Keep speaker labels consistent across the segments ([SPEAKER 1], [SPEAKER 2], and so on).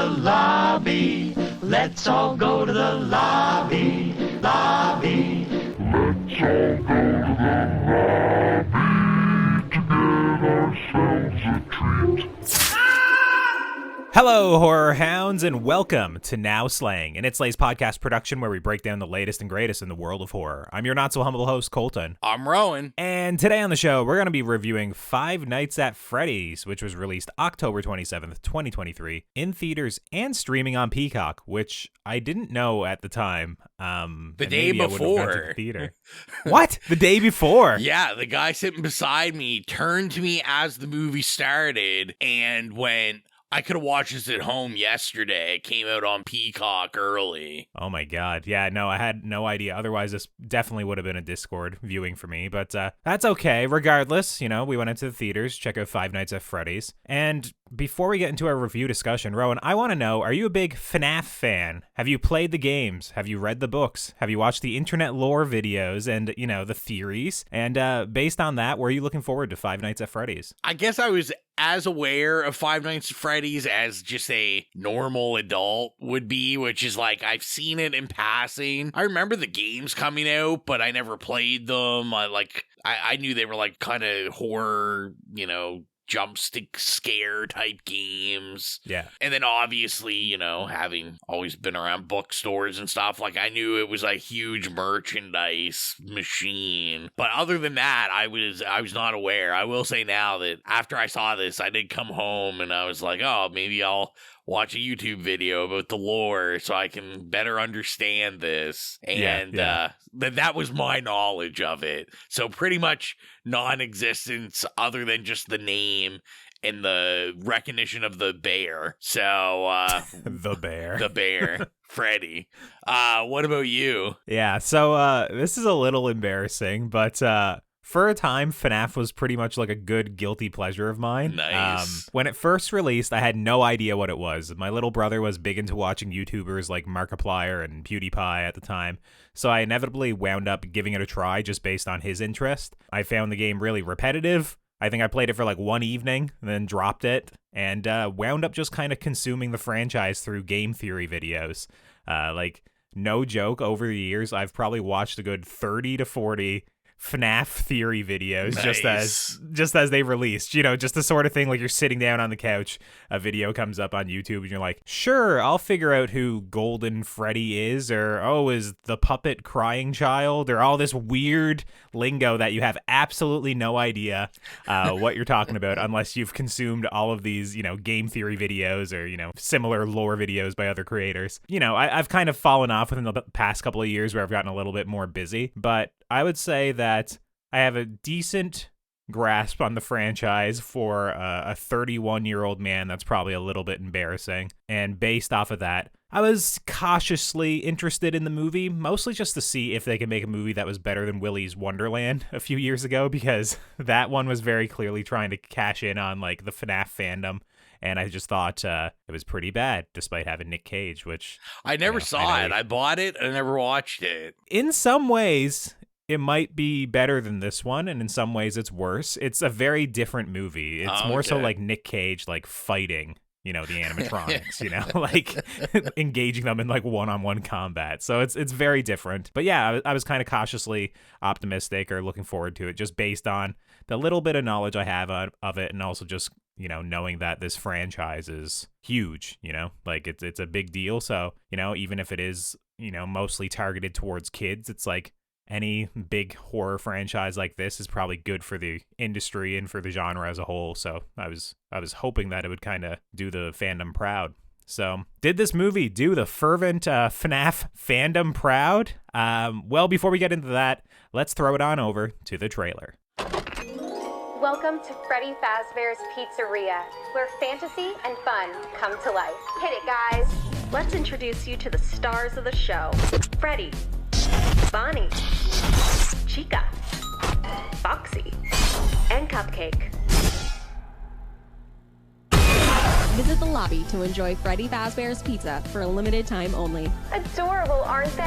[SPEAKER 1] lobby. Let's all go to the lobby. Lobby. Let's all go to the lobby to get ourselves a treat.
[SPEAKER 2] Hello, horror hounds, and welcome to Now Slaying, an It's Lay's podcast production where we break down the latest and greatest in the world of horror. I'm your not-so-humble host, Colton.
[SPEAKER 3] I'm Rowan.
[SPEAKER 2] And today on the show, we're going to be reviewing Five Nights at Freddy's, which was released October 27th, 2023, in theaters and streaming on Peacock, which I didn't know at the time.
[SPEAKER 3] The day before.
[SPEAKER 2] Theater. What? The day before?
[SPEAKER 3] Yeah, the guy sitting beside me turned to me as the movie started and went, I could have watched this at home yesterday. It came out on Peacock early.
[SPEAKER 2] Oh my god. Yeah, no, I had no idea. Otherwise, this definitely would have been a Discord viewing for me. But that's okay. Regardless, you know, we went into the theaters, check out Five Nights at Freddy's. And before we get into our review discussion, Rowan, I want to know, are you a big Fnaf fan? Have you played the games? Have you read the books? Have you watched the internet lore videos and, you know, the theories? And based on that, were you looking forward to Five Nights at Freddy's?
[SPEAKER 3] I guess I was as aware of Five Nights at Freddy's as just a normal adult would be, which is like, I've seen it in passing. I remember the games coming out, but I never played them. I knew they were like kind of horror, you know, jump stick scare type games.
[SPEAKER 2] Yeah.
[SPEAKER 3] And then obviously, you know, having always been around bookstores and stuff, like I knew it was a huge merchandise machine. But other than that, I was not aware. I will say now that after I saw this, I did come home and I was like, oh, maybe I'll watch a YouTube video about the lore so I can better understand this. And that was my knowledge of it. So pretty much non-existence other than just the name and the recognition of the bear. So
[SPEAKER 2] the bear. Freddy.
[SPEAKER 3] What about you?
[SPEAKER 2] Yeah, so this is a little embarrassing, but for a time, Fnaf was pretty much like a good guilty pleasure of mine.
[SPEAKER 3] Nice.
[SPEAKER 2] When it first released, I had no idea what it was. My little brother was big into watching YouTubers like Markiplier and PewDiePie at the time, so I inevitably wound up giving it a try just based on his interest. I found the game really repetitive. I think I played it for like one evening, and then dropped it, and wound up just kind of consuming the franchise through game theory videos. No joke, over the years, I've probably watched a good 30 to 40 Fnaf theory videos.
[SPEAKER 3] Nice.
[SPEAKER 2] just as they released, you know, just the sort of thing like you're sitting down on the couch, a video comes up on YouTube and you're like, sure, I'll figure out who Golden Freddy is, or is the puppet crying child, or all this weird lingo that you have absolutely no idea what you're talking about unless you've consumed all of these, you know, game theory videos or, you know, similar lore videos by other creators. You know, I've kind of fallen off within the past couple of years where I've gotten a little bit more busy, but I would say that I have a decent grasp on the franchise for a 31-year-old man. That's probably a little bit embarrassing. And based off of that, I was cautiously interested in the movie, mostly just to see if they could make a movie that was better than Willy's Wonderland a few years ago, because that one was very clearly trying to cash in on like the FNAF fandom. And I just thought it was pretty bad, despite having Nick Cage, which
[SPEAKER 3] I never saw it. I bought it. I never watched it.
[SPEAKER 2] In some ways, it might be better than this one, and in some ways it's worse. It's a very different movie. It's more so like Nick Cage, like fighting, you know, the animatronics, you know, like engaging them in like one-on-one combat. So it's very different. But yeah, I was kind of cautiously optimistic or looking forward to it just based on the little bit of knowledge I have of it, and also just, you know, knowing that this franchise is huge, you know, like it's a big deal. So, you know, even if it is, you know, mostly targeted towards kids, it's like any big horror franchise like this is probably good for the industry and for the genre as a whole. So I was hoping that it would kind of do the fandom proud. So did this movie do the fervent FNAF fandom proud? Well, before we get into that, let's throw it on over to the trailer.
[SPEAKER 4] Welcome to Freddy Fazbear's Pizzeria, where fantasy and fun come to life. Hit it, guys. Let's introduce you to the stars of the show. Freddy, Bonnie, Chica, Foxy, and Cupcake.
[SPEAKER 5] Visit the lobby to enjoy Freddy Fazbear's Pizza for a limited time only.
[SPEAKER 4] Adorable, aren't they?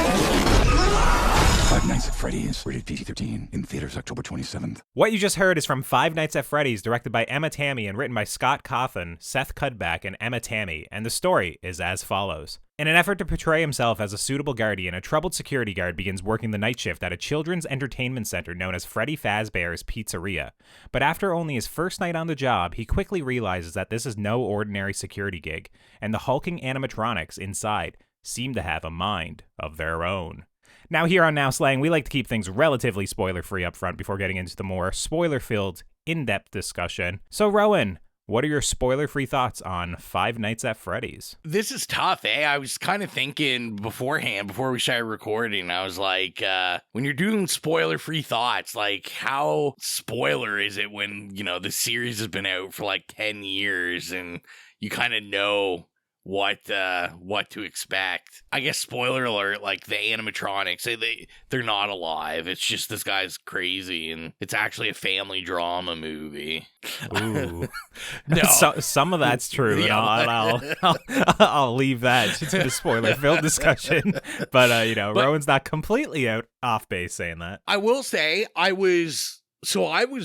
[SPEAKER 6] Five Nights at Freddy's, rated PG-13, in theaters October 27th.
[SPEAKER 2] What you just heard is from Five Nights at Freddy's, directed by Emma Tammy and written by Scott Cawthon, Seth Cudback, and Emma Tammy, and the story is as follows. In an effort to portray himself as a suitable guardian, a troubled security guard begins working the night shift at a children's entertainment center known as Freddy Fazbear's Pizzeria. But after only his first night on the job, he quickly realizes that this is no ordinary security gig, and the hulking animatronics inside seem to have a mind of their own. Now, here on Now Slang, we like to keep things relatively spoiler-free up front before getting into the more spoiler-filled, in-depth discussion. So, Rowan, what are your spoiler-free thoughts on Five Nights at Freddy's?
[SPEAKER 3] This is tough, eh? I was kind of thinking beforehand, before we started recording, I was like, when you're doing spoiler-free thoughts, like, how spoiler is it when, you know, the series has been out for like 10 years and you kind of know what to expect. I guess spoiler alert, like the animatronics, they're not alive. It's just this guy's crazy and it's actually a family drama movie.
[SPEAKER 2] Ooh.
[SPEAKER 3] No.
[SPEAKER 2] Some of that's true,
[SPEAKER 3] Yeah.
[SPEAKER 2] and I'll leave that to the spoiler-filled discussion. But, you know, Rowan's not completely off base saying that.
[SPEAKER 3] I will say I was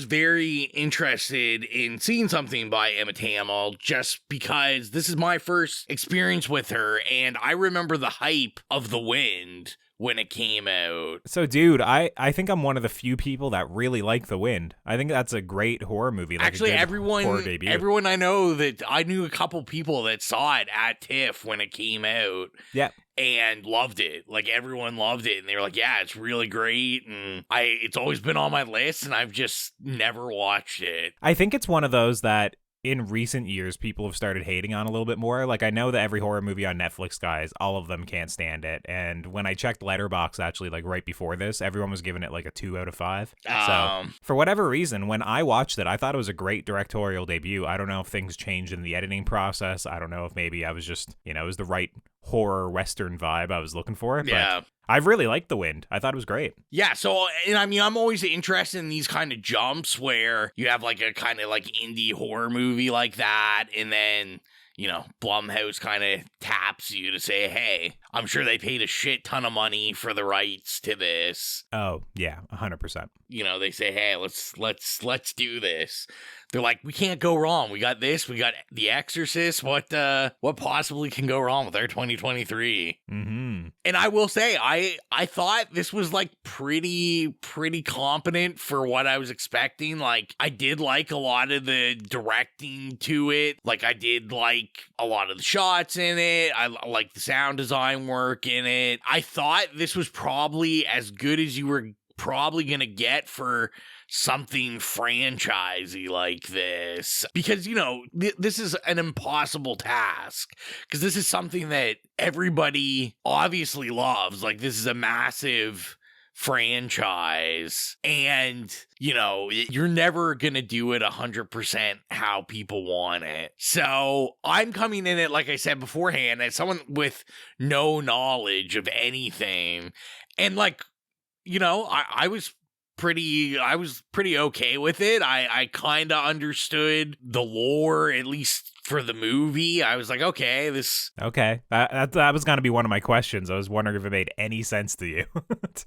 [SPEAKER 3] very interested in seeing something by Emma Tammy just because this is my first experience with her, and I remember the hype of The Wind when it came out.
[SPEAKER 2] So, dude, I think I'm one of the few people that really like The Wind. I think that's a great horror movie. Like
[SPEAKER 3] actually,
[SPEAKER 2] horror debut.
[SPEAKER 3] everyone I knew a couple people that saw it at TIFF when it came out.
[SPEAKER 2] Yeah.
[SPEAKER 3] And loved it. Like, everyone loved it. And they were like, yeah, it's really great. And it's always been on my list, and I've just never watched it.
[SPEAKER 2] I think it's one of those that in recent years people have started hating on a little bit more. Like, I know that every horror movie on Netflix, guys, all of them can't stand it. And when I checked Letterboxd, actually, like right before this, everyone was giving it like a 2 out of 5. So for whatever reason, when I watched it, I thought it was a great directorial debut. I don't know if things changed in the editing process. I don't know if maybe I was just, you know, it was the right horror Western vibe I was looking for.
[SPEAKER 3] Yeah.
[SPEAKER 2] But I really liked The Wind. I thought it was great.
[SPEAKER 3] Yeah, so, and I mean, I'm always interested in these kind of jumps where you have like a kind of like indie horror movie like that, and then, you know, Blumhouse kind of taps you to say, hey, I'm sure they paid a shit ton of money for the rights to this.
[SPEAKER 2] Oh, yeah, 100%.
[SPEAKER 3] You know, they say, hey, let's do this. They're like, we can't go wrong. We got this. We got The Exorcist. What possibly can go wrong with our 2023?
[SPEAKER 2] Mm-hmm.
[SPEAKER 3] And I will say, I thought this was like pretty competent for what I was expecting. Like, I did like a lot of the directing to it. Like, I did like a lot of the shots in it. I like the sound design work in it. I thought this was probably as good as you were probably gonna get for something franchisey like this, because, you know, this is an impossible task, because this is something that everybody obviously loves. Like, this is a massive franchise, and, you know, you're never gonna do it 100% how people want it. So I'm coming in it, like I said beforehand, as someone with no knowledge of anything, and, like, you know, I was pretty okay with it. I kind of understood the lore, at least for the movie. I was like, okay, this...
[SPEAKER 2] Okay. That was going to be one of my questions. I was wondering if it made any sense to you.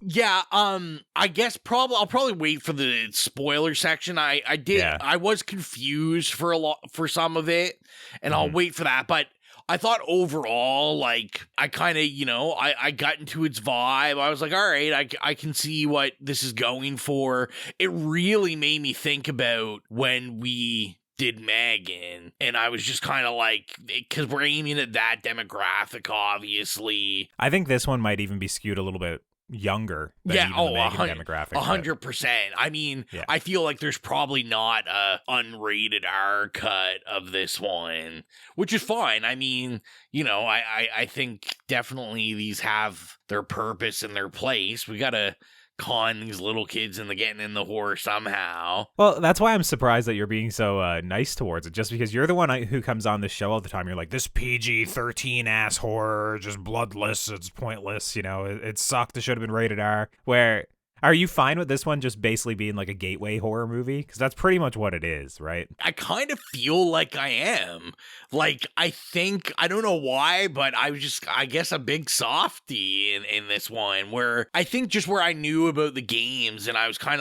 [SPEAKER 3] Yeah, I guess I'll probably wait for the spoiler section. I was confused for some of it, and I'll wait for that, but I thought overall, like, I kind of, you know, I got into its vibe. I was like, all right, I can see what this is going for. It really made me think about when we did Megan, and I was just kind of like, because we're aiming at that demographic, obviously.
[SPEAKER 2] I think this one might even be skewed a little bit younger than even the Megan demographic.
[SPEAKER 3] 100%. I mean, yeah. I feel like there's probably not a unrated R cut of this one, which is fine. I mean, you know, I think definitely these have their purpose and their place. We gotta con these little kids into getting in the horror somehow.
[SPEAKER 2] Well, that's why I'm surprised that you're being so nice towards it, just because you're the one who comes on this show all the time. You're like, this PG-13 ass horror, just bloodless, it's pointless, you know, it sucked, it should have been rated R. Where Are you fine with this one just basically being like a gateway horror movie? Because that's pretty much what it is, right?
[SPEAKER 3] I kind of feel like I am. Like, I think, I don't know why, but I was just, I guess, a big softie in this one, where I think just where I knew about the games, and I kind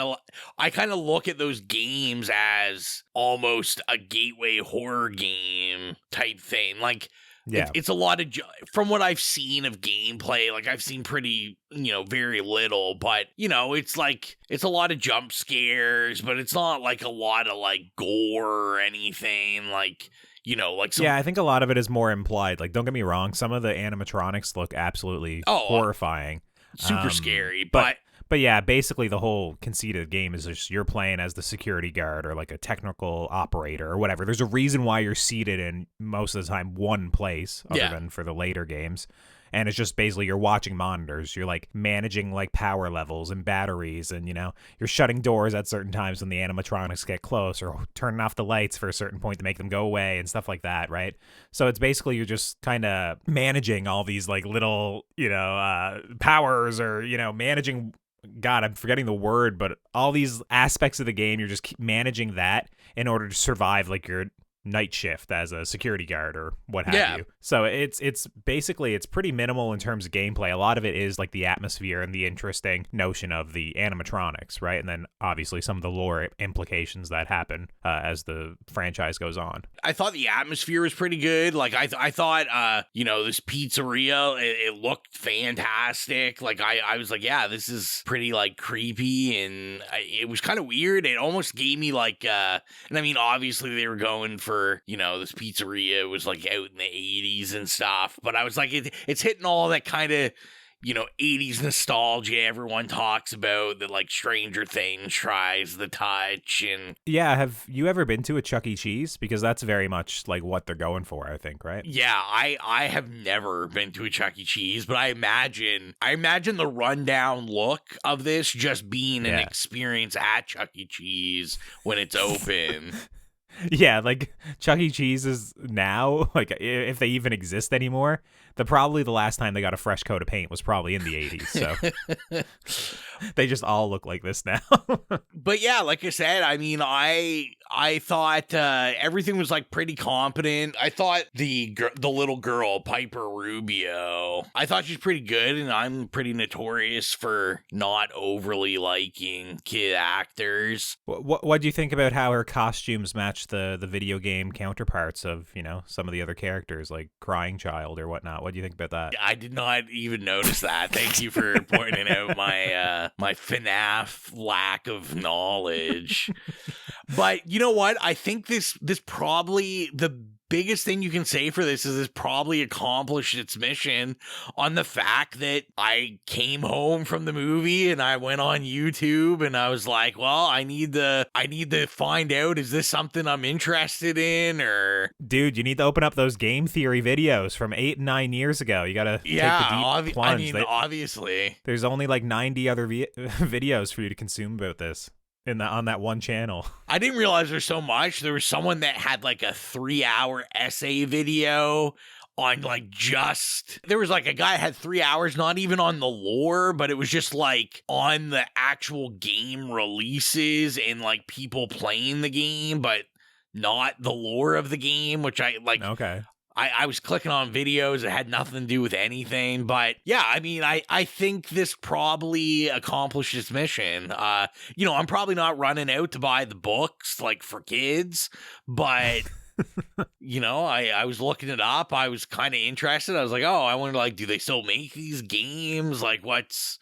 [SPEAKER 3] of look at those games as almost a gateway horror game type thing. Like,
[SPEAKER 2] Yeah.
[SPEAKER 3] It's a lot of, from what I've seen of gameplay, like I've seen pretty, very little, but, it's like, it's a lot of jump scares, but it's not like a lot of like gore or anything, like, like some...
[SPEAKER 2] Yeah, I think a lot of it is more implied. Like, don't get me wrong, some of the animatronics look absolutely horrifying.
[SPEAKER 3] Super scary, but
[SPEAKER 2] yeah, basically the whole conceit of the game is just you're playing as the security guard or like a technical operator or whatever. There's a reason why you're seated in most of the time one place, other than for the later games. And it's just basically you're watching monitors. You're like managing like power levels and batteries, and you're shutting doors at certain times when the animatronics get close, or turning off the lights for a certain point to make them go away and stuff like that, right? So it's basically you're just kind of managing all these like little powers, or managing. God, I'm forgetting the word, but all these aspects of the game, you're just managing that in order to survive like your night shift as a security guard or what have you. So it's basically, it's pretty minimal in terms of gameplay. A lot of it is like the atmosphere and the interesting notion of the animatronics, right? And then obviously some of the lore implications that happen as the franchise goes on.
[SPEAKER 3] I thought the atmosphere was pretty good. Like I thought, this pizzeria, it looked fantastic. Like I was like, yeah, this is pretty like creepy, and it was kind of weird. It almost gave me like, and I mean, obviously they were going for, this pizzeria was like out in the 80s and stuff, but I was like, it's hitting all that kind of, 80s nostalgia everyone talks about, that like Stranger Things tries to touch. And
[SPEAKER 2] yeah, have you ever been to a Chuck E. Cheese? Because that's very much like what they're going for, I think, right?
[SPEAKER 3] Yeah, I have never been to a Chuck E. Cheese, but I imagine the rundown look of this just being an experience at Chuck E. Cheese when it's open.
[SPEAKER 2] Yeah, like Chuck E. Cheese is now, like if they even exist anymore, probably the last time they got a fresh coat of paint was probably in the 80s. So they just all look like this now.
[SPEAKER 3] But yeah, like I said, I mean, I thought everything was like pretty competent. I thought the little girl, Piper Rubio, I thought she's pretty good, and I'm pretty notorious for not overly liking kid actors.
[SPEAKER 2] What do you think about how her costumes match the video game counterparts of, some of the other characters, like Crying Child or whatnot? What do you think about that?
[SPEAKER 3] I did not even notice that. Thank you for pointing out my Fnaf lack of knowledge. But you know what? I think this probably, the biggest thing you can say for this is this probably accomplished its mission on the fact that I came home from the movie and I went on YouTube and I was like, well, I need to find out, is this something I'm interested in? Or
[SPEAKER 2] dude, you need to open up those game theory videos from 8 and 9 years ago. You gotta take the deep plunge.
[SPEAKER 3] I mean, obviously
[SPEAKER 2] there's only like 90 other videos for you to consume about this on that one channel.
[SPEAKER 3] I didn't realize there's so much. There was someone that had like a 3-hour essay video on like there was like a guy that had 3 hours, not even on the lore, but it was just like on the actual game releases and like people playing the game, but not the lore of the game, which I like.
[SPEAKER 2] Okay.
[SPEAKER 3] I was clicking on videos that had nothing to do with anything, but yeah, I mean, I think this probably accomplished its mission. I'm probably not running out to buy the books like for kids, but I was looking it up. I was kind of interested. I was like, oh, I wonder, like, do they still make these games? Like, what's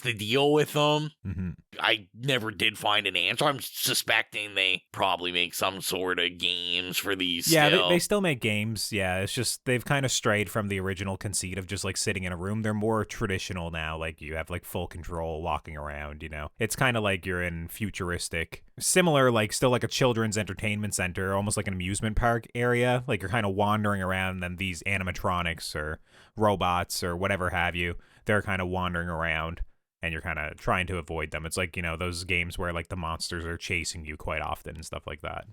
[SPEAKER 3] the deal with them?
[SPEAKER 2] Mm-hmm.
[SPEAKER 3] I never did find an answer. I'm suspecting they probably make some sort of games for these.
[SPEAKER 2] Yeah, they still make games. Yeah, it's just they've kind of strayed from the original conceit of just like sitting in a room. They're more traditional now. Like you have like full control walking around, It's kind of like you're in futuristic, similar, like still like a children's entertainment center, almost like an amusement park area. Like you're kind of wandering around, and then these animatronics or robots or whatever have you, they're kind of wandering around. And you're kind of trying to avoid them. It's like, those games where like the monsters are chasing you quite often and stuff like that,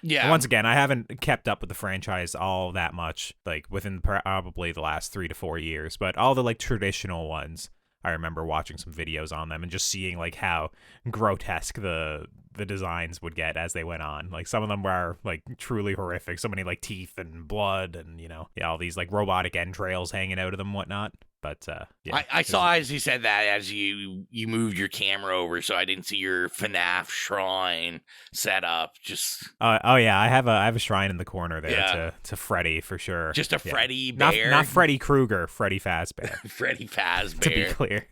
[SPEAKER 3] Yeah.
[SPEAKER 2] And once again, I haven't kept up with the franchise all that much, like within probably the last 3 to 4 years, but all the like traditional ones I remember watching some videos on them and just seeing like how grotesque the designs would get as they went on. Like some of them were like truly horrific. So many like teeth and blood and, you know, all these like robotic entrails hanging out of them and whatnot. But yeah,
[SPEAKER 3] I saw as you said that as you moved your camera over, so I didn't see your Fnaf shrine set up. Just
[SPEAKER 2] oh yeah, I have a shrine in the corner there to Freddy for sure.
[SPEAKER 3] Just a Freddy bear,
[SPEAKER 2] not Freddy Krueger, Freddy Fazbear.
[SPEAKER 3] Freddy Fazbear.
[SPEAKER 2] To be clear.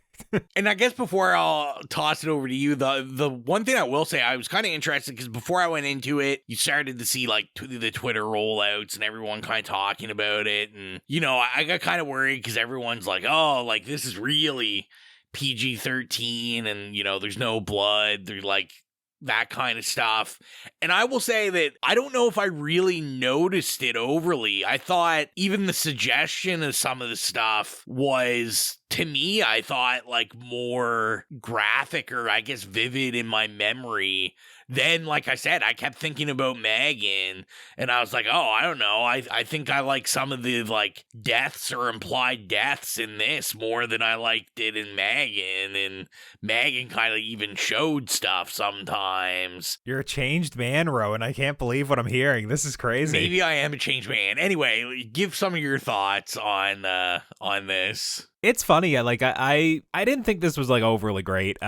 [SPEAKER 3] And I guess before I'll toss it over to you, the one thing I will say, I was kind of interested because before I went into it, you started to see like the Twitter rollouts and everyone kind of talking about it. And, you know, I got kind of worried because everyone's like, oh, like this is really PG-13 and, you know, there's no blood. They're like that kind of stuff. And I will say that I don't know if I really noticed it overly. I thought even the suggestion of some of the stuff was, to me, I thought like more graphic or I guess vivid in my memory. Then, like I said, I kept thinking about Megan and I was like, oh, I don't know. I think I like some of the like deaths or implied deaths in this more than I liked it in Megan. And Megan kind of even showed stuff sometimes.
[SPEAKER 2] You're a changed man, Rowan. I can't believe what I'm hearing. This is crazy.
[SPEAKER 3] Maybe I am a changed man. Anyway, give some of your thoughts on this.
[SPEAKER 2] It's funny. I didn't think this was like overly great.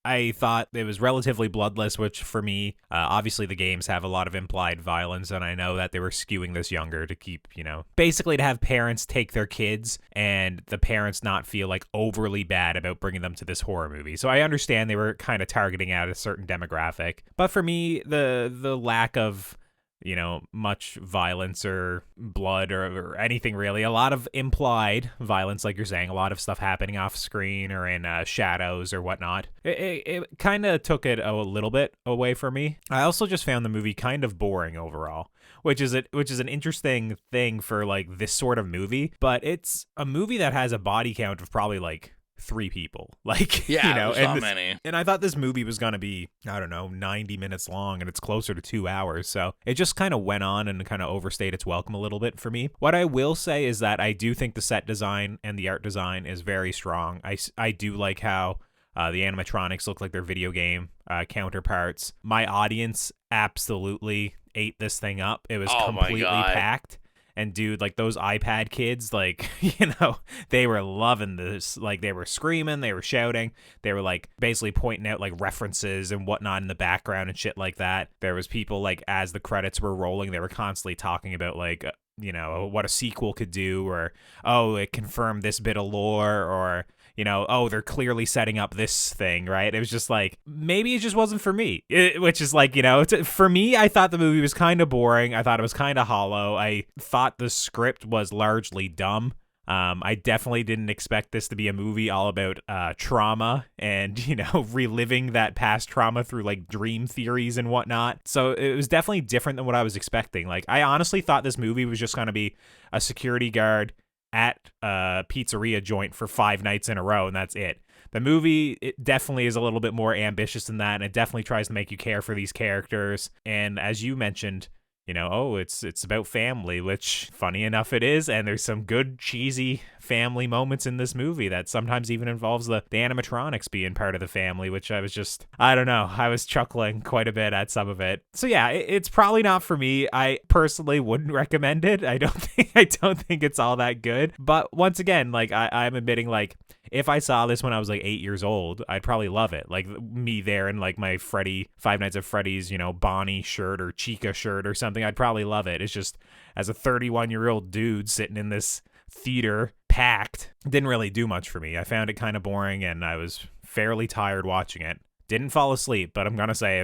[SPEAKER 2] I thought it was relatively bloodless, which for me, obviously the games have a lot of implied violence, and I know that they were skewing this younger to keep, you know, basically to have parents take their kids and the parents not feel like overly bad about bringing them to this horror movie. So I understand they were kind of targeting at a certain demographic, but for me, the lack of, you know, much violence or blood or anything really. A lot of implied violence, like you're saying, a lot of stuff happening off screen or in shadows or whatnot. It kind of took it a little bit away from me. I also just found the movie kind of boring overall, which is an interesting thing for like this sort of movie. But it's a movie that has a body count of probably like 3 people, like,
[SPEAKER 3] yeah,
[SPEAKER 2] you know,
[SPEAKER 3] and many.
[SPEAKER 2] And I thought this movie was gonna be, I don't know, 90 minutes long, and it's closer to 2 hours, so it just kind of went on and kind of overstayed its welcome a little bit for me. What I will say is that I do think the set design and the art design is very strong. I do like how the animatronics look like their video game counterparts. My audience absolutely ate this thing up. It was completely packed. And dude, like those iPad kids, like, you know, they were loving this. Like they were screaming, they were shouting, they were like basically pointing out like references and whatnot in the background and shit like that. There was people like as the credits were rolling, they were constantly talking about like, you know, what a sequel could do, or, oh, it confirmed this bit of lore, or, you know, oh, they're clearly setting up this thing, right? It was just like, maybe it just wasn't for me, which is like, you know, for me, I thought the movie was kind of boring. I thought it was kind of hollow. I thought the script was largely dumb. I definitely didn't expect this to be a movie all about trauma and, you know, reliving that past trauma through like dream theories and whatnot. So it was definitely different than what I was expecting. Like, I honestly thought this movie was just going to be a security guard at a pizzeria joint for 5 nights in a row, and that's it. The movie, it definitely is a little bit more ambitious than that, and it definitely tries to make you care for these characters. And as you mentioned, you know, oh, it's about family, which funny enough it is, and there's some good cheesy family moments in this movie that sometimes even involves the animatronics being part of the family, which I was just, I don't know, I was chuckling quite a bit at some of it. So yeah, it's probably not for me. I personally wouldn't recommend it. I don't think it's all that good. But once again, like I'm admitting, like if I saw this when I was like 8 years old, I'd probably love it. Like me there in like my Five Nights at Freddy's, you know, Bonnie shirt or Chica shirt or something, I'd probably love it. It's just as a 31-year-old dude sitting in this theater packed, didn't really do much for me. I found it kind of boring and I was fairly tired watching it. Didn't fall asleep, but I'm gonna say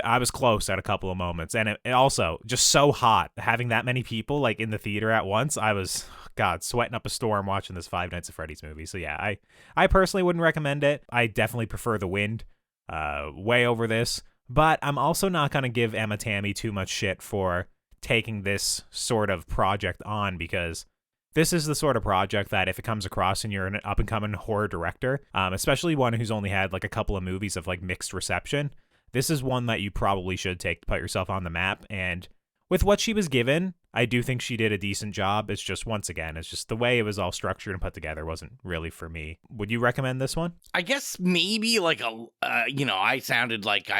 [SPEAKER 2] I was close at a couple of moments. And it also just so hot having that many people like in the theater at once. I was, God, sweating up a storm watching this Five Nights at Freddy's movie. So yeah, I personally wouldn't recommend it. I definitely prefer The Wind way over this, but I'm also not gonna give Emma Tammy too much shit for taking this sort of project on, because this is the sort of project that if it comes across and you're an up-and-coming horror director, especially one who's only had like a couple of movies of like mixed reception, this is one that you probably should take to put yourself on the map. And with what she was given, I do think she did a decent job. It's just, once again, it's just the way it was all structured and put together wasn't really for me. Would you recommend this one?
[SPEAKER 3] I guess maybe like I sounded like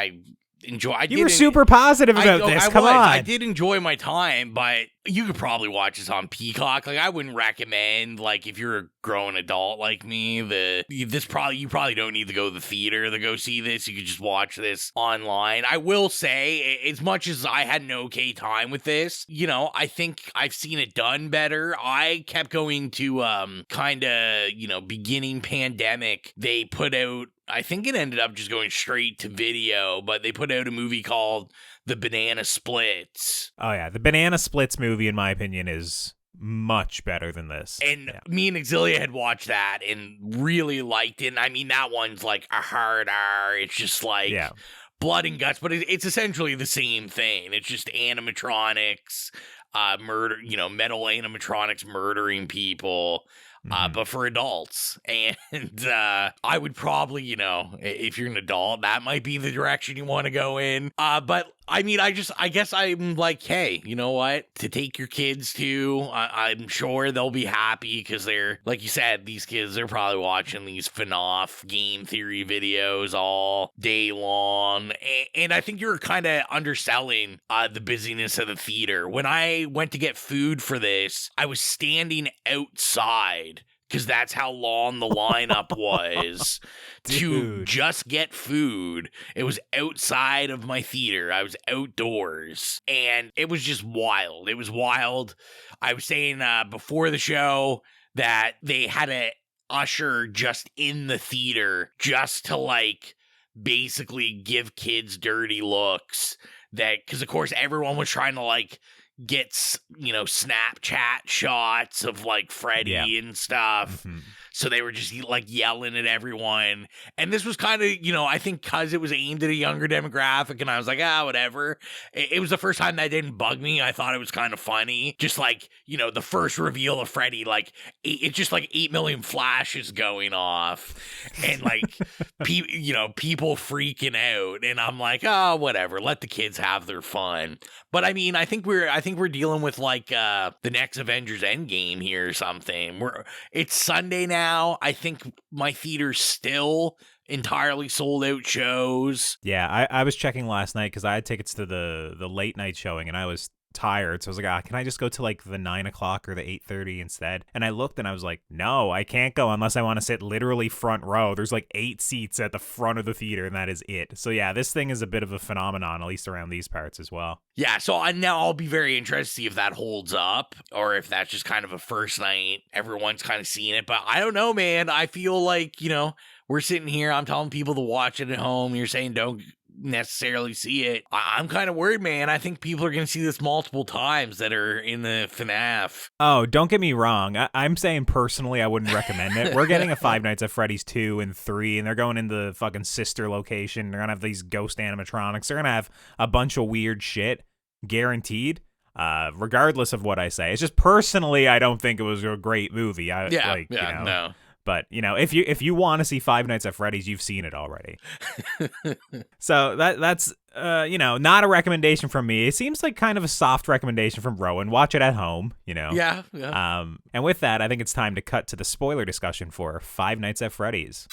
[SPEAKER 2] You were super positive about this. Come on.
[SPEAKER 3] I did enjoy my time, but you could probably watch this on Peacock. Like, I wouldn't recommend, like, if you're a grown adult like me, you probably don't need to go to the theater to go see this. You could just watch this online. I will say, as much as I had an okay time with this, I think I've seen it done better. I kept going to beginning pandemic. They put out, I think it ended up just going straight to video, but they put out a movie called The Banana Splits.
[SPEAKER 2] Oh, yeah. The Banana Splits movie, in my opinion, is much better than this.
[SPEAKER 3] And me and Exilia had watched that and really liked it. And I mean, that one's like a hard R. It's just like blood and guts, but it's essentially the same thing. It's just animatronics, murder, metal animatronics murdering people. But for adults. And I would probably, if you're an adult, that might be the direction you want to go in. But I mean, I guess I'm like, hey, you know what? To take your kids to, I'm sure they'll be happy because they're, like you said, these kids, they're probably watching these Fnaf game theory videos all day long. And I think you're kind of underselling the busyness of the theater. When I went to get food for this, I was standing outside because that's how long the lineup was to just get food. It was outside of my theater. I was outdoors, and it was just wild. It was wild. I was saying before the show that they had a usher just in the theater just to, like, basically give kids dirty looks. That, because of course everyone was trying to, like, gets, Snapchat shots of, like, Freddy and stuff. Mm-hmm. So they were just, like, yelling at everyone. And this was kind of, I think because it was aimed at a younger demographic, and I was like, whatever. It was the first time that didn't bug me. I thought it was kind of funny. Just like, the first reveal of Freddy, like, it's just like 8 million flashes going off. And, like, people freaking out. And I'm like, whatever. Let the kids have their fun. But I mean, I think we're dealing with, like, the next Avengers Endgame here or something. It's Sunday now. I think my theater's still entirely sold out shows.
[SPEAKER 2] Yeah, I was checking last night because I had tickets to the late night showing, and I was tired, so I was like, can I just go to, like, the 9 o'clock or the 8:30 instead? And I looked and I was like, no, I can't go unless I want to sit literally front row. There's like 8 seats at the front of the theater, and that is it. So yeah, this thing is a bit of a phenomenon, at least around these parts as well.
[SPEAKER 3] Yeah, so now I'll be very interested to see if that holds up, or if that's just kind of a first night, everyone's kind of seeing it. But I don't know, man. I feel like, we're sitting here, I'm telling people to watch it at home, you're saying don't necessarily see it. I'm kind of worried, man. I think people are going to see this multiple times that are in the FNAF.
[SPEAKER 2] Oh, don't get me wrong. I'm saying personally I wouldn't recommend it. We're getting a Five Nights at Freddy's 2 and 3, and they're going into the fucking sister location. They're going to have these ghost animatronics. They're going to have a bunch of weird shit, guaranteed. Regardless of what I say. It's just personally I don't think it was a great movie.
[SPEAKER 3] No.
[SPEAKER 2] But, if you want to see Five Nights at Freddy's, you've seen it already. So that's not a recommendation from me. It seems like kind of a soft recommendation from Rowan. Watch it at home,
[SPEAKER 3] Yeah.
[SPEAKER 2] And with that, I think it's time to cut to the spoiler discussion for Five Nights at Freddy's.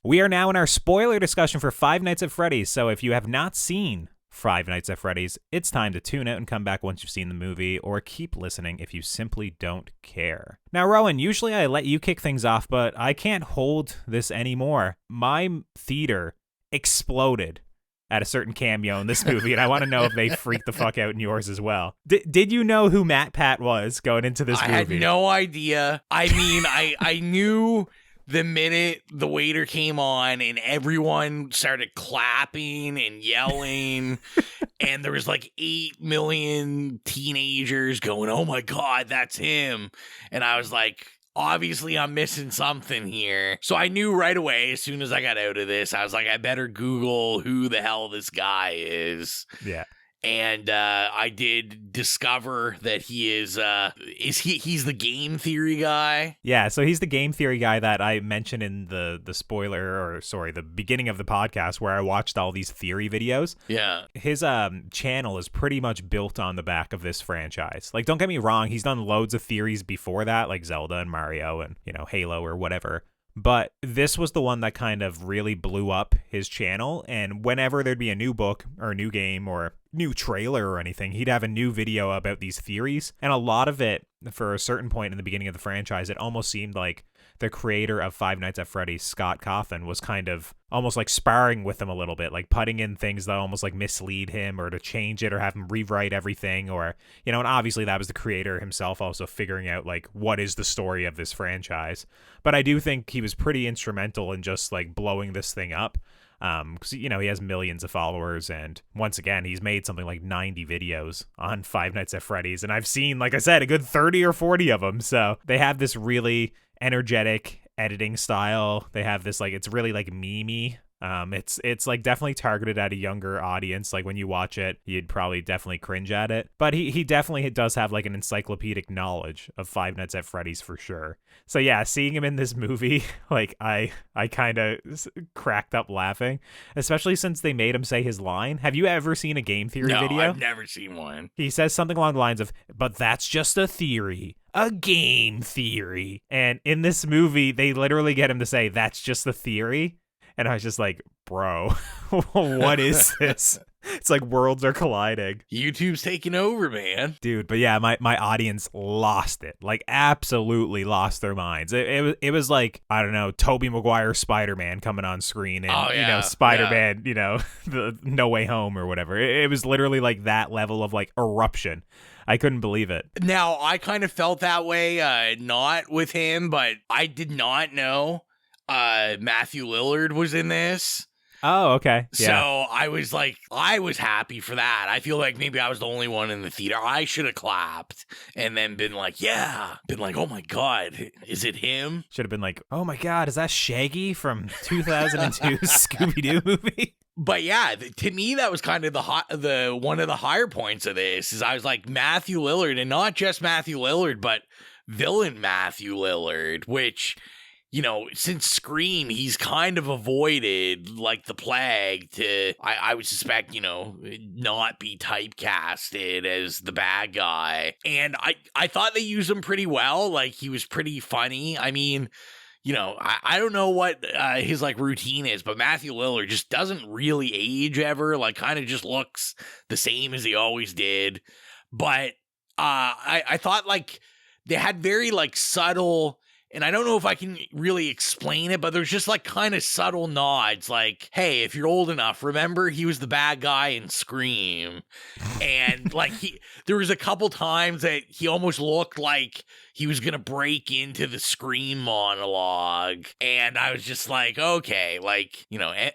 [SPEAKER 2] We are now in our spoiler discussion for Five Nights at Freddy's, so if you have not seen Five Nights at Freddy's, it's time to tune out and come back once you've seen the movie, or keep listening if you simply don't care. Now, Rowan, usually I let you kick things off, but I can't hold this anymore. My theater exploded at a certain cameo in this movie, and I want to know if they freaked the fuck out in yours as well. Did you know who Matt Pat was going into this movie?
[SPEAKER 3] I had no idea. I mean, I knew the minute the waiter came on and everyone started clapping and yelling and there was like 8 million teenagers going, oh my God, that's him. And I was like, obviously I'm missing something here. So I knew right away as soon as I got out of this, I was like, I better Google who the hell this guy is.
[SPEAKER 2] Yeah.
[SPEAKER 3] And I did discover that he's the game theory guy.
[SPEAKER 2] Yeah, so he's the game theory guy that I mentioned in the the beginning of the podcast where I watched all these theory videos.
[SPEAKER 3] Yeah.
[SPEAKER 2] His channel is pretty much built on the back of this franchise. Like, don't get me wrong, he's done loads of theories before that, like Zelda and Mario and, Halo or whatever. But this was the one that kind of really blew up his channel, and whenever there'd be a new book or a new game or new trailer or anything, he'd have a new video about these theories. And a lot of it, for a certain point in the beginning of the franchise, it almost seemed like the creator of Five Nights at Freddy's, Scott Cawthon, was kind of almost like sparring with him a little bit, like putting in things that almost like mislead him or to change it or have him rewrite everything, or, and obviously that was the creator himself also figuring out like what is the story of this franchise. But I do think he was pretty instrumental in just like blowing this thing up. Because, he has millions of followers, and once again, he's made something like 90 videos on Five Nights at Freddy's, and I've seen, like I said, a good 30 or 40 of them. So they have this really energetic editing style. They have this, like, it's really like memey. It's like definitely targeted at a younger audience. Like when you watch it, you'd probably definitely cringe at it. But he definitely does have like an encyclopedic knowledge of Five Nights at Freddy's for sure. So yeah, seeing him in this movie, like I kind of cracked up laughing, especially since they made him say his line. Have you ever seen a game theory video?
[SPEAKER 3] No, I've never seen one.
[SPEAKER 2] He says something along the lines of, "But that's just a theory. A game theory." And in this movie, they literally get him to say, "That's just a theory." And I was just like, bro, what is this? It's like worlds are colliding.
[SPEAKER 3] YouTube's taking over, man.
[SPEAKER 2] Dude, but yeah, my audience lost it. Like, absolutely lost their minds. It was like, I don't know, Tobey Maguire Spider-Man coming on screen and, Spider-Man, the No Way Home or whatever. It was literally like that level of like eruption. I couldn't believe it.
[SPEAKER 3] Now, I kind of felt that way, not with him, but I did not know Matthew Lillard was in this.
[SPEAKER 2] Oh, okay. Yeah.
[SPEAKER 3] So I was happy for that. I feel like maybe I was the only one in the theater. I should have clapped and then been like, oh my God, is it him?
[SPEAKER 2] Should have been like, oh my God, is that Shaggy from 2002 Scooby-Doo movie?
[SPEAKER 3] But yeah, to me, that was kind of the one of the higher points of this is I was like, Matthew Lillard, and not just Matthew Lillard, but villain Matthew Lillard, which, since Scream, he's kind of avoided like the plague to, I would suspect, not be typecasted as the bad guy. And I thought they used him pretty well. Like, he was pretty funny. I mean, I don't know what his like routine is, but Matthew Lillard just doesn't really age ever. Like, kind of just looks the same as he always did. But I thought like they had very like subtle, and I don't know if I can really explain it, but there's just like kind of subtle nods like, hey, if you're old enough, remember he was the bad guy in Scream. And like there was a couple times that he almost looked like he was going to break into the Scream monologue. And I was just like, okay, like,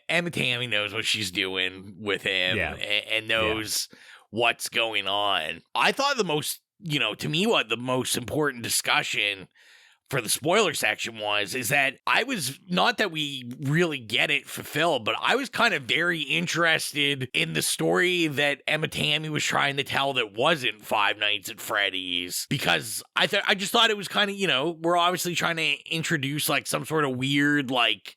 [SPEAKER 3] Emma Tammy knows what she's doing with him and knows what's going on. I thought the most, to me, what the most important discussion for the spoiler section is that I was, not that we really get it fulfilled, but I was kind of very interested in the story that Emma Tammy was trying to tell that wasn't Five Nights at Freddy's, because I just thought it was kind of, we're obviously trying to introduce like some sort of weird, like,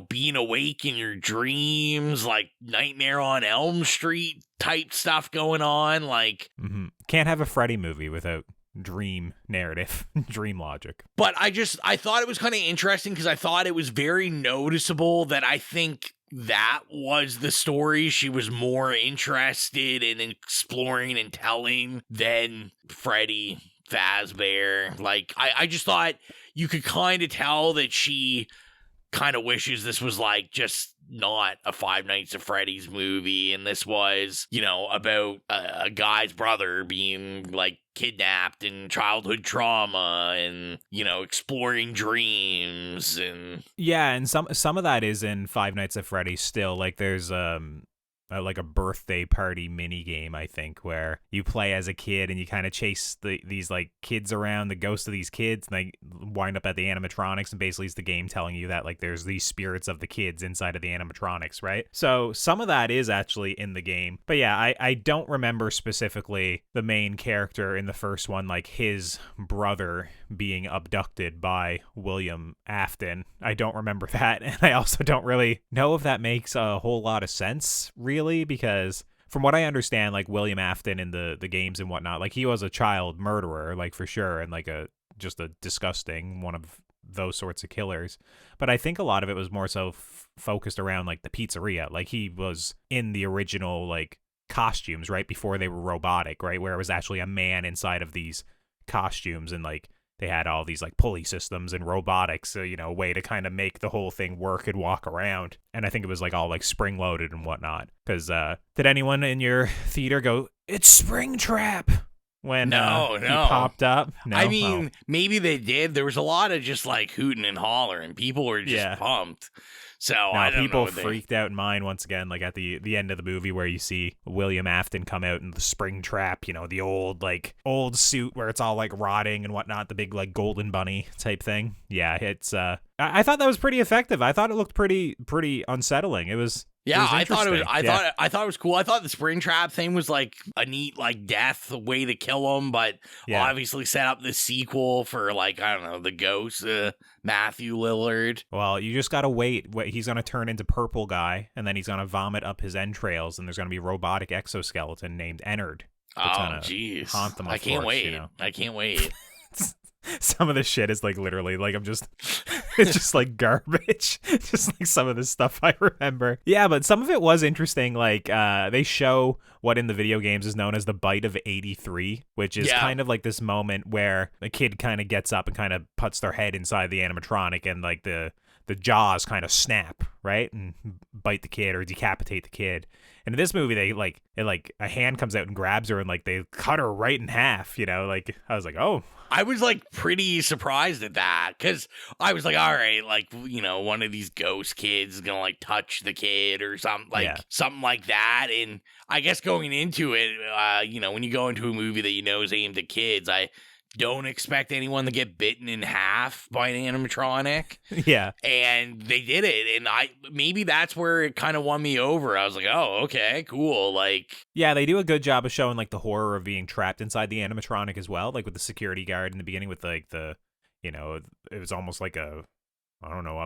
[SPEAKER 3] being awake in your dreams, like Nightmare on Elm Street type stuff going on. Like,
[SPEAKER 2] Can't have a Freddy movie without dream narrative, dream logic.
[SPEAKER 3] But I thought it was kind of interesting because I thought it was very noticeable that I think that was the story she was more interested in exploring and telling than Freddy Fazbear. Like, I just thought you could kind of tell that she kind of wishes this was like just not a Five Nights at Freddy's movie, and this was, about a guy's brother being like kidnapped and childhood trauma and, exploring dreams. And
[SPEAKER 2] yeah, and some of that is in Five Nights at Freddy's still. Like, there's like a birthday party mini game, I think, where you play as a kid and you kind of chase these like kids around, the ghosts of these kids, and they wind up at the animatronics, and basically it's the game telling you that like there's these spirits of the kids inside of the animatronics, right? So some of that is actually in the game. But yeah, I don't remember specifically the main character in the first one, like his brother being abducted by William Afton. I don't remember that, and I also don't really know if that makes a whole lot of sense, really, because from what I understand, like William Afton in the games and whatnot, like he was a child murderer, like for sure, and like just a disgusting one of those sorts of killers. But I think a lot of it was more so focused around like the pizzeria. Like he was in the original like costumes right before they were robotic, right, where it was actually a man inside of these costumes, and like they had all these like pulley systems and robotics, so, you know, a way to kind of make the whole thing work and walk around. And I think it was like all like spring loaded and whatnot. Because did anyone in your theater go, "It's Springtrap," when he popped up? No?
[SPEAKER 3] I mean, maybe they did. There was a lot of just like hooting and hollering. People were just pumped. So I don't
[SPEAKER 2] people
[SPEAKER 3] know
[SPEAKER 2] freaked out in mine once again, like at the end of the movie where you see William Afton come out in the Springtrap, you know, the old suit where it's all like rotting and whatnot, the big like golden bunny type thing. Yeah, it's I thought that was pretty effective. I thought it looked pretty unsettling. It was.
[SPEAKER 3] Yeah,
[SPEAKER 2] I
[SPEAKER 3] thought it was cool. I thought the Springtrap thing was like a neat like death way to kill him, but obviously set up the sequel for like, I don't know, the ghost Matthew Lillard.
[SPEAKER 2] Well, you just gotta wait. He's gonna turn into Purple Guy, and then he's gonna vomit up his entrails, and there's gonna be a robotic exoskeleton named Ennard.
[SPEAKER 3] Oh, jeez.
[SPEAKER 2] Haunt them.
[SPEAKER 3] I can't wait.
[SPEAKER 2] You know?
[SPEAKER 3] I can't wait.
[SPEAKER 2] Some of this shit is like literally like it's just like garbage. Just like some of this stuff I remember. Yeah, but some of it was interesting. Like they show what in the video games is known as the bite of 83, which is kind of like this moment where a kid kind of gets up and kind of puts their head inside the animatronic, and like the jaws kind of snap, right, and bite the kid or decapitate the kid. And in this movie, they like a hand comes out and grabs her, and like they cut her right in half. You know, like I was like, oh.
[SPEAKER 3] I was like pretty surprised at that, because I was like, all right, like, you know, one of these ghost kids is gonna like touch the kid or something like that. And I guess going into it, you know, when you go into a movie that you know is aimed at kids, I don't expect anyone to get bitten in half by an animatronic.
[SPEAKER 2] Yeah.
[SPEAKER 3] And they did it. And maybe that's where it kind of won me over. I was like, oh, okay, cool. Like,
[SPEAKER 2] yeah, they do a good job of showing like the horror of being trapped inside the animatronic as well. Like with the security guard in the beginning with like you know, it was almost like a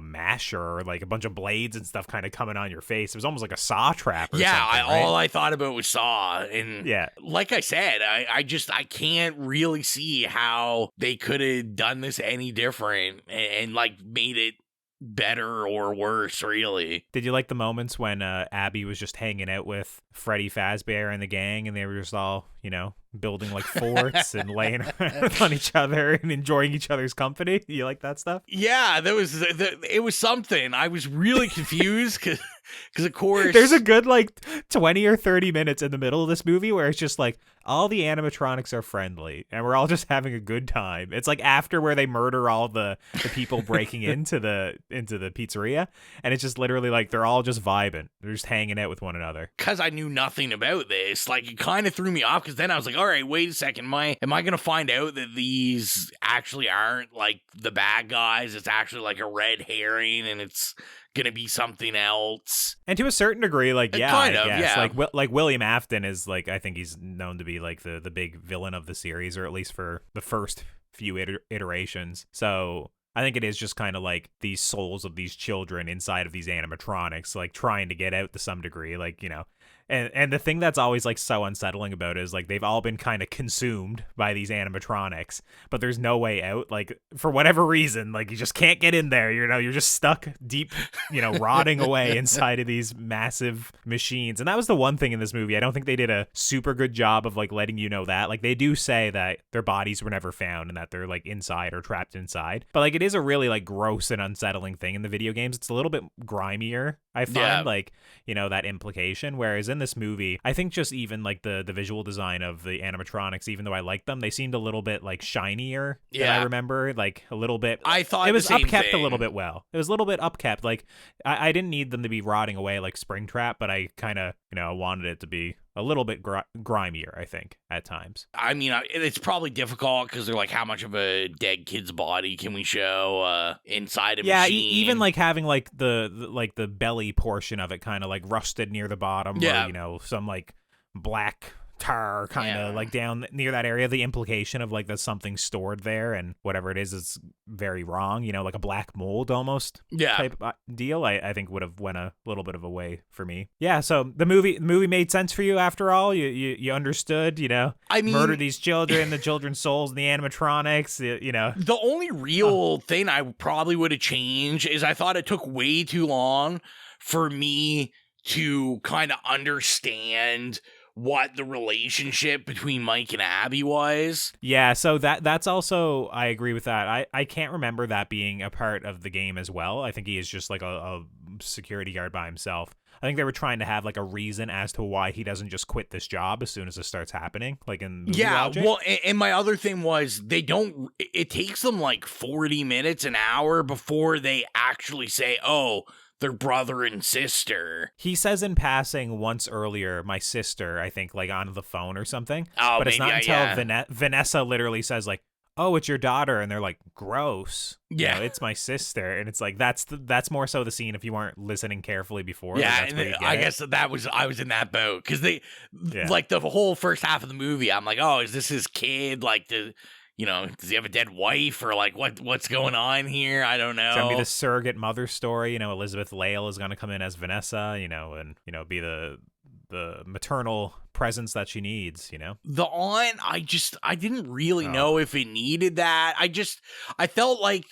[SPEAKER 2] masher or like a bunch of blades and stuff kind of coming on your face. It was almost like a saw trap or something, right?
[SPEAKER 3] All I thought about was Saw. And like I said, I can't really see how they could have done this any different and like made it better or worse, really.
[SPEAKER 2] Did you like the moments when Abby was just hanging out with Freddy Fazbear and the gang, and they were just all, you know, building like forts and laying around on each other and enjoying each other's company? You like that stuff?
[SPEAKER 3] Yeah, it was something. I was really confused because of course
[SPEAKER 2] there's a good like 20 or 30 minutes in the middle of this movie where it's just like all the animatronics are friendly and we're all just having a good time. It's like after where they murder all the people breaking into the pizzeria, and it's just literally like they're all just vibing. They're just hanging out with one another.
[SPEAKER 3] Because I knew nothing about this, like it kind of threw me off, because then I was like, all right, wait a second, am I gonna find out that these actually aren't like the bad guys? It's actually like a red herring, and it's gonna be something else.
[SPEAKER 2] And to a certain degree, like, yeah,
[SPEAKER 3] kind of,
[SPEAKER 2] I guess.
[SPEAKER 3] yeah.
[SPEAKER 2] Like William Afton is like, I think he's known to be like the big villain of the series, or at least for the first few iterations. So I think it is just kind of like these souls of these children inside of these animatronics, like trying to get out to some degree, like, you know. And the thing that's always like so unsettling about it is like they've all been kind of consumed by these animatronics, but there's no way out. Like for whatever reason, like you just can't get in there. You know, you're just stuck deep, you know, rotting away inside of these massive machines. And that was the one thing in this movie. I don't think they did a super good job of like letting you know that. Like they do say that their bodies were never found and that they're like inside or trapped inside. But like it is a really like gross and unsettling thing in the video games. It's a little bit grimier I find
[SPEAKER 3] Yeah.
[SPEAKER 2] like, that implication. Whereas in this movie, I think just even like the visual design of the animatronics, even though I like them, they seemed a little bit like shinier than I remember. Like a little bit.
[SPEAKER 3] I thought
[SPEAKER 2] it was
[SPEAKER 3] the same
[SPEAKER 2] upkept
[SPEAKER 3] thing.
[SPEAKER 2] a little bit well. It was a little bit upkept. Like I didn't need them to be rotting away like Springtrap, but I kind of, wanted it to be a little bit grimier, I think, at times.
[SPEAKER 3] I mean, it's probably difficult because they're like, how much of a dead kid's body can we show inside a machine?
[SPEAKER 2] Even like having like the belly portion of it kind of like rusted near the bottom, or some like black tar kind of like down near that area. The implication of like there's something stored there, and whatever it is very wrong. Like a black mold almost type deal. I think would have went a little bit of a way for me. Yeah. So the movie made sense for you after all. You understood. I mean, murder these children, the children's souls, and the animatronics.
[SPEAKER 3] The only real thing I probably would have changed is I thought it took way too long for me to kind of understand what the relationship between Mike and Abby was.
[SPEAKER 2] Yeah, so that's also, I agree with that. I can't remember that being a part of the game as well. I think he is just like a security guard by himself. I think they were trying to have like a reason as to why he doesn't just quit this job as soon as it starts happening, like in movie logic.
[SPEAKER 3] Well, and my other thing was it takes them like 40 minutes, an hour before they actually say, oh, their brother and sister.
[SPEAKER 2] He says in passing once earlier, my sister, I think, like on the phone or something.
[SPEAKER 3] Oh,
[SPEAKER 2] but it's not until
[SPEAKER 3] yeah.
[SPEAKER 2] Vanessa literally says like, oh, it's your daughter, and they're like, gross.
[SPEAKER 3] Yeah,
[SPEAKER 2] it's my sister, and it's like that's more so the scene if you weren't listening carefully before.
[SPEAKER 3] Yeah,
[SPEAKER 2] and
[SPEAKER 3] I guess I was in that boat because like the whole first half of the movie, I'm like, oh, is this his kid? Like does he have a dead wife or like what's going on here? I don't know.
[SPEAKER 2] It's gonna be the surrogate mother story. Elizabeth Lale is gonna come in as Vanessa. And be the maternal presence that she needs.
[SPEAKER 3] The aunt, I didn't really know if it needed that. I felt like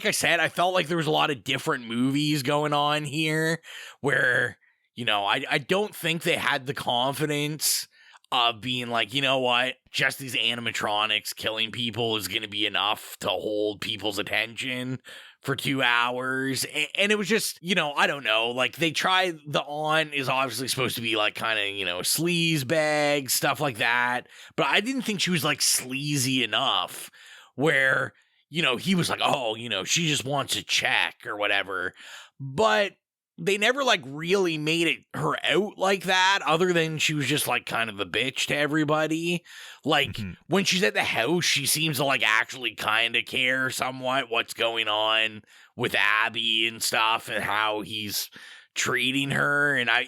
[SPEAKER 3] I said, I felt like there was a lot of different movies going on here where I don't think they had the confidence of being like, you know what, just these animatronics killing people is going to be enough to hold people's attention for 2 hours. And it was just, I don't know, like they tried, the aunt is obviously supposed to be like kind of, sleaze bag, stuff like that. But I didn't think she was like sleazy enough where, he was like, oh, she just wants a check or whatever. But they never like really made her out like that, other than she was just like kind of a bitch to everybody. Like when she's at the house, she seems to like actually kind of care somewhat what's going on with Abby and stuff and how he's treating her. And I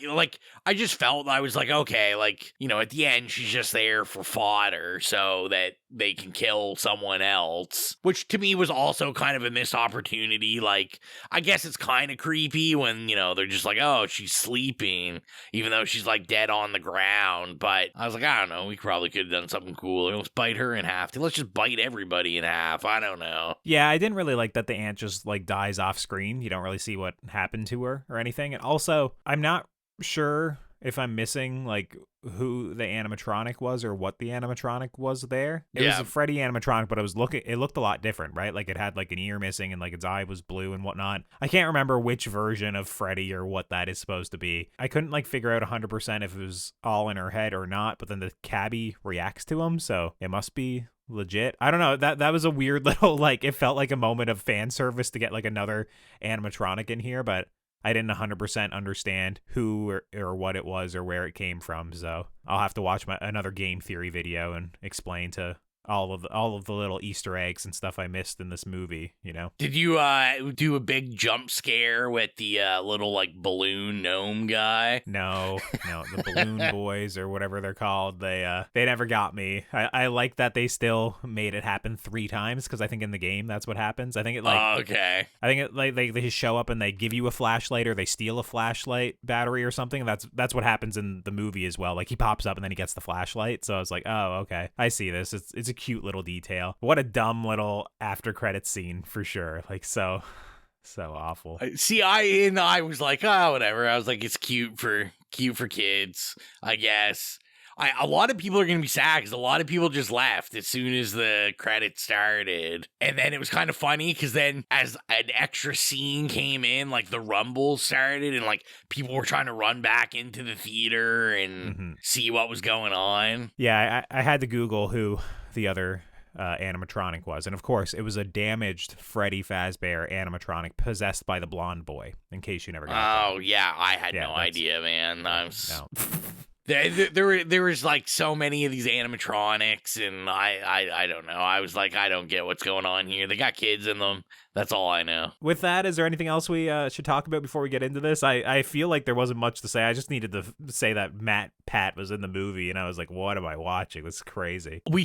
[SPEAKER 3] just felt, I was like, okay, like, at the end, she's just there for fodder so that they can kill someone else, which to me was also kind of a missed opportunity. Like, I guess it's kind of creepy when, they're just like, oh, she's sleeping, even though she's like dead on the ground. But I was like, I don't know, we probably could have done something cooler. Let's bite her in half. Let's just bite everybody in half. I don't know.
[SPEAKER 2] Yeah, I didn't really like that the aunt just like dies off screen. You don't really see what happened to her or anything. And also, I'm not sure if I'm missing like who the animatronic was or what the animatronic was there. It was a Freddy animatronic, but it looked a lot different, right? Like it had like an ear missing and like its eye was blue and whatnot. I can't remember which version of Freddy or what that is supposed to be. I couldn't like figure out 100% if it was all in her head or not, but then the cabbie reacts to him, so it must be legit. I don't know. That was a weird little like, it felt like a moment of fan service to get like another animatronic in here, but I didn't 100% understand who or what it was or where it came from, so I'll have to watch another game theory video and explain to all of the little Easter eggs and stuff I missed in this movie,
[SPEAKER 3] Did you do a big jump scare with the little like balloon gnome guy?
[SPEAKER 2] No, the balloon boys or whatever they're called, they never got me. I like that they still made it happen 3 times because I think in the game that's what happens. I think it like
[SPEAKER 3] okay.
[SPEAKER 2] I think it like they show up and they give you a flashlight or they steal a flashlight battery or something. That's what happens in the movie as well. Like he pops up and then he gets the flashlight. So I was like, oh, okay, I see this. It's a cute little detail. What a dumb little after credits scene for sure. Like so awful.
[SPEAKER 3] See, I was like, oh, whatever. I was like, it's cute for kids, I guess. a lot of people are going to be sad because a lot of people just left as soon as the credits started. And then it was kind of funny because then as an extra scene came in, like the rumble started and like people were trying to run back into the theater and see what was going on.
[SPEAKER 2] Yeah, I had to Google who the other animatronic was. And of course, it was a damaged Freddy Fazbear animatronic possessed by the blonde boy, in case you never got that.
[SPEAKER 3] Oh, yeah. I had no idea, man.
[SPEAKER 2] No.
[SPEAKER 3] There was like so many of these animatronics, and I don't know. I was like, I don't get what's going on here. They got kids in them. That's all I know.
[SPEAKER 2] With that, is there anything else we should talk about before we get into this? I feel like there wasn't much to say. I just needed to say that Matt Pat was in the movie, and I was like, what am I watching? This is crazy.
[SPEAKER 3] We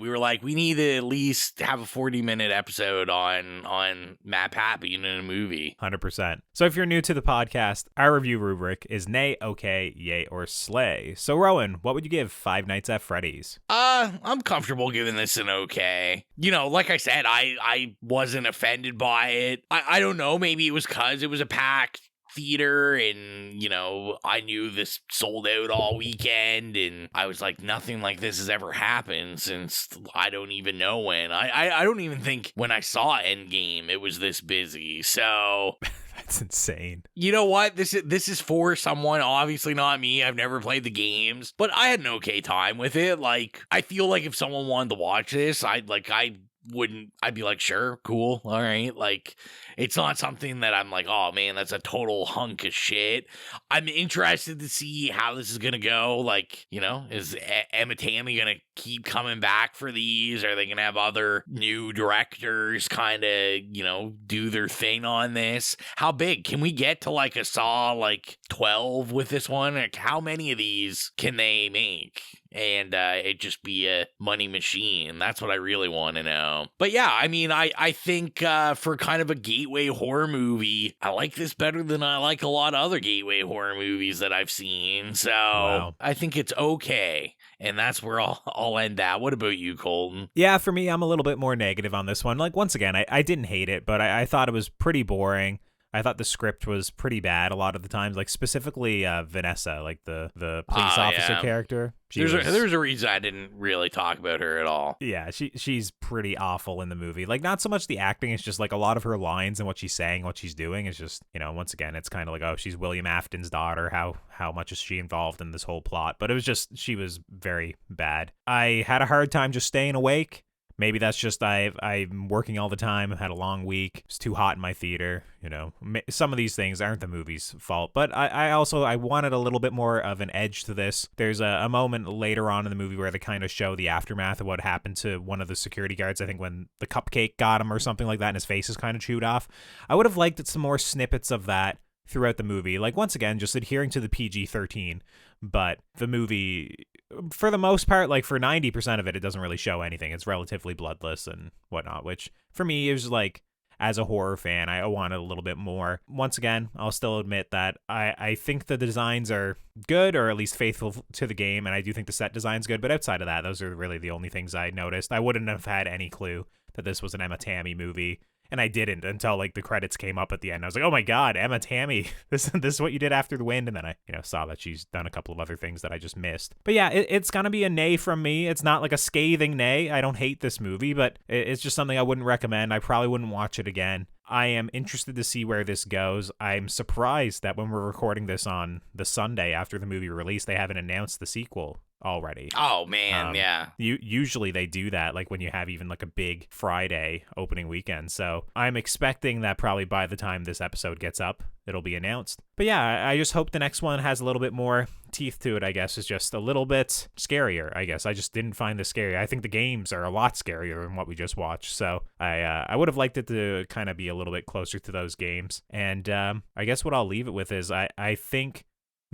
[SPEAKER 3] were like, we need to at least have a 40-minute episode on Matt Pat being in a movie.
[SPEAKER 2] 100%. So if you're new to the podcast, our review rubric is nay, okay, yay, or slay. So Rowan, what would you give Five Nights at Freddy's?
[SPEAKER 3] I'm comfortable giving this an okay. You know, like I said, I wasn't offended by it. I don't know, maybe it was because it was a packed theater and, you know, I knew this sold out all weekend and I was like, nothing like this has ever happened since I don't even know when. I don't even think when I saw Endgame it was this busy. So
[SPEAKER 2] that's insane.
[SPEAKER 3] You know what? This is for someone, obviously not me. I've never played the games, but I had an okay time with it. Like, I feel like if someone wanted to watch this, I'd be like, sure, cool, all right. Like, it's not something that I'm like, oh man, that's a total hunk of shit. I'm interested to see how this is gonna go. Like, you know, is Emma Tammy gonna keep coming back for these? Are they gonna have other new directors kind of, you know, do their thing on this? How big can we get to? Like a Saw like 12 with this one? Like, how many of these can they make? And it just be a money machine. That's what I really want to know. But yeah, I mean, I think for kind of a gateway horror movie, I like this better than I like a lot of other gateway horror movies that I've seen. So wow. I think it's okay. And that's where I'll end that. What about you, Colton?
[SPEAKER 2] Yeah, for me, I'm a little bit more negative on this one. Like, once again, I didn't hate it, but I thought it was pretty boring. I thought the script was pretty bad a lot of the times, like specifically Vanessa, like the police officer character.
[SPEAKER 3] There's a reason I didn't really talk about her at all.
[SPEAKER 2] Yeah, she's pretty awful in the movie. Like, not so much the acting, it's just like a lot of her lines and what she's saying, what she's doing is just, you know, once again, it's kind of like, oh, she's William Afton's daughter. How much is she involved in this whole plot? But it was just, she was very bad. I had a hard time just staying awake. Maybe that's just I'm working all the time. I had a long week. It's too hot in my theater. You know, some of these things aren't the movie's fault. But I also wanted a little bit more of an edge to this. There's a moment later on in the movie where they kind of show the aftermath of what happened to one of the security guards. I think when the cupcake got him or something like that and his face is kind of chewed off. I would have liked some more snippets of that throughout the movie. Like, once again, just adhering to the PG-13. But the movie, for the most part, like for 90% of it, it doesn't really show anything. It's relatively bloodless and whatnot, which for me is like, as a horror fan, I wanted a little bit more. Once again, I'll still admit that I think the designs are good, or at least faithful to the game, and I do think the set design's good, but outside of that, those are really the only things I noticed. I wouldn't have had any clue that this was an Emma Tammy movie. And I didn't until like the credits came up at the end. I was like, oh my God, Emma Tammy, this is what you did after the wind. And then I, saw that she's done a couple of other things that I just missed. But yeah, it's going to be a nay from me. It's not like a scathing nay. I don't hate this movie, but it's just something I wouldn't recommend. I probably wouldn't watch it again. I am interested to see where this goes. I'm surprised that when we're recording this on the Sunday after the movie release, they haven't announced the sequel already.
[SPEAKER 3] Oh man, yeah.
[SPEAKER 2] Usually they do that, like when you have even like a big Friday opening weekend. So I'm expecting that probably by the time this episode gets up, it'll be announced. But yeah, I just hope the next one has a little bit more teeth to it, I guess. It's just a little bit scarier, I guess. I just didn't find this scary. I think the games are a lot scarier than what we just watched. So I would have liked it to kind of be a little bit closer to those games. And I guess what I'll leave it with is I think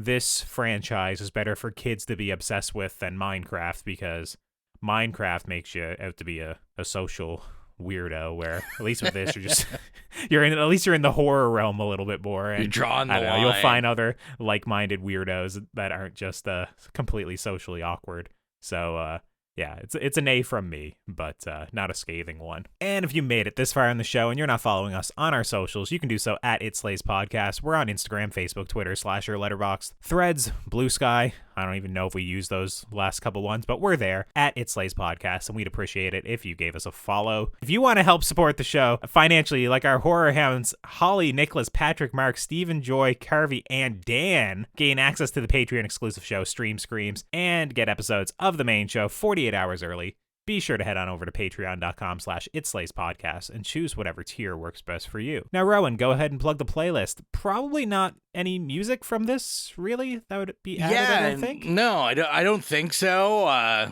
[SPEAKER 2] this franchise is better for kids to be obsessed with than Minecraft, because Minecraft makes you out to be a social weirdo, where at least with this you're in the horror realm a little bit more, and
[SPEAKER 3] you're drawing the line.
[SPEAKER 2] I don't know, you'll find other like-minded weirdos that aren't just completely socially awkward. So yeah, it's an A from me, but not a scathing one. And if you made it this far in the show and you're not following us on our socials, you can do so at It Slays Podcast. We're on Instagram, Facebook, Twitter, /or Letterboxd, Threads, Blue Sky. I don't even know if we used those last couple ones, but we're there at It Slays Podcast, and we'd appreciate it if you gave us a follow. If you want to help support the show financially, like our horror hounds, Holly, Nicholas, Patrick, Mark, Stephen, Joy, Carvey, and Dan, gain access to the Patreon exclusive show, Stream Screams, and get episodes of the main show 48 hours early. Be sure to head on over to patreon.com/itslaispodcast and choose whatever tier works best for you. Now, Rowan, go ahead and plug the playlist. Probably not any music from this, really? That would be added, I don't think?
[SPEAKER 3] No, I don't think so. I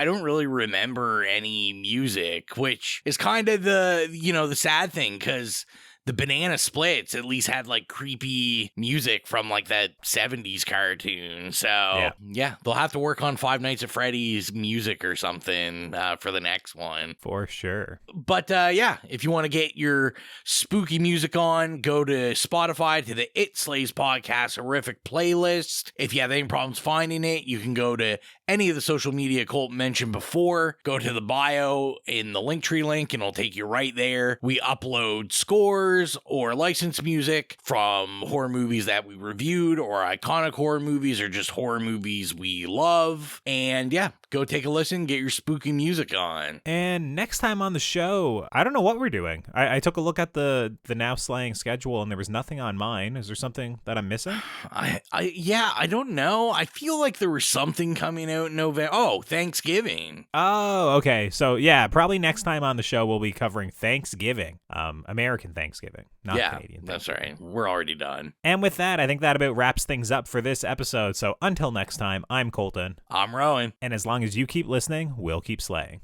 [SPEAKER 3] don't really remember any music, which is kind of the sad thing, because the Banana Splits at least had like creepy music from like that 70s cartoon. So yeah, they'll have to work on Five Nights at Freddy's music or something for the next one.
[SPEAKER 2] For sure.
[SPEAKER 3] But yeah, if you want to get your spooky music on, go to Spotify to the It Slays Podcast Horrific playlist. If you have any problems finding it, you can go to any of the social media Colton mentioned before. Go to the bio in the Linktree link and it'll take you right there. We upload scores or licensed music from horror movies that we reviewed, or iconic horror movies, or just horror movies we love. And yeah, go take a listen, get your spooky music on.
[SPEAKER 2] And next time on the show, I don't know what we're doing. I took a look at the Now Slaying schedule and there was nothing on mine. Is there something that I'm missing?
[SPEAKER 3] I don't know. I feel like there was something coming out in November. Oh, Thanksgiving.
[SPEAKER 2] Oh, okay. So yeah, probably next time on the show we'll be covering Thanksgiving, American Thanksgiving, not Canadian Thanksgiving.
[SPEAKER 3] That's right. We're already done.
[SPEAKER 2] And with that, I think that about wraps things up for this episode. So until next time, I'm Colton.
[SPEAKER 3] I'm Rowan.
[SPEAKER 2] And as long as you keep listening, we'll keep slaying.